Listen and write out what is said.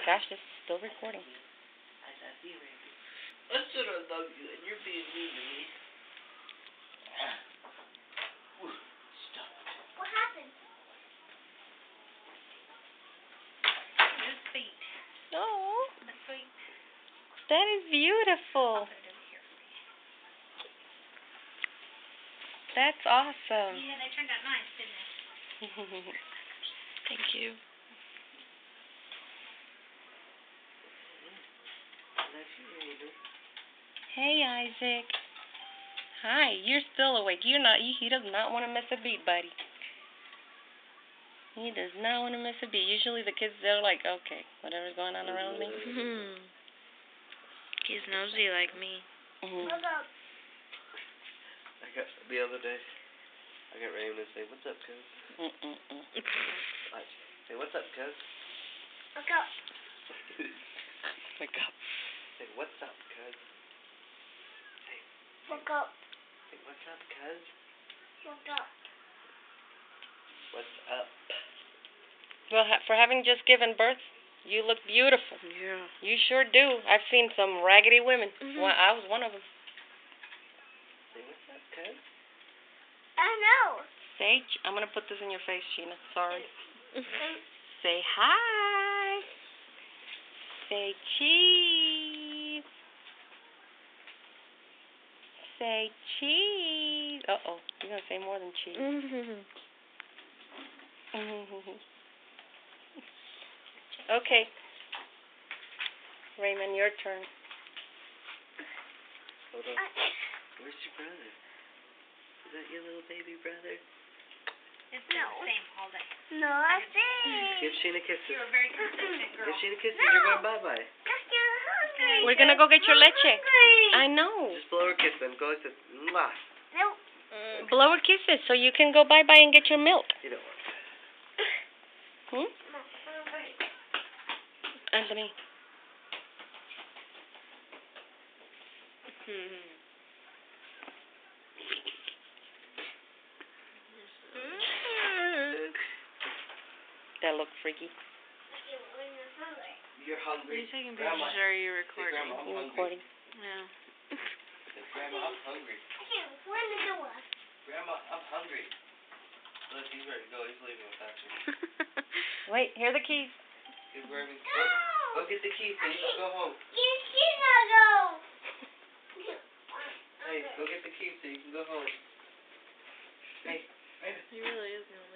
Gosh, this is still recording. I said I love you, and you're being mean to me. Stop. What happened? His feet. Oh, The feet. that is beautiful. That's awesome. Yeah, they turned out nice, didn't they? Thank you. Hey, Isaac. Hi, you're still awake. He does not want to miss a beat, buddy. He does not want to miss a beat. Usually the kids, they're like, okay, whatever's going on around me. He's nosy like me. What's up? The other day, I got Raymond to say, "What's up, cuz?" Say, "What's up, cuz?" Wake up. Wake up. Say, "What's up, cuz?" Wake up. Say, "What's up, cuz?" Wake up. What's up? Well, for having just given birth, you look beautiful. Yeah. You sure do. I've seen some raggedy women. Well, I was one of them. Say, "What's up, cuz?" I know. Say, I'm going to put this in your face, Sheena. Sorry. Say hi. Say cheese. Say cheese. Uh-oh. You're going to say more than cheese. Okay. Raymond, your turn. Hold on. Where's your brother? Is that your little baby brother? It's been the same all day. No, I think. Give Sheena kisses. You're a very consistent girl. Give Sheena kisses. You're going bye-bye. Because you're hungry. We're going to go get your leche. Hungry. I know. Just blow her kiss then. Go like this. Mwah. Nope. Blow her kisses so you can go bye-bye and get your milk. You don't want that. Anthony. That looked freaky. You're Are hungry. you taking Grandma. pictures or are you Say, recording? Grandma, I'm You hungry. recording? Yeah. Say, Grandma, I'm hungry. Okay, open the door. Grandma, I'm hungry. Look, he's ready to go. He's leaving us, actually. Wait, here are the keys. Give Raymond. Go get the keys so you can go home. You cannot go. Hey, go get the keys so you can go home. Hey, Raymond. He really is going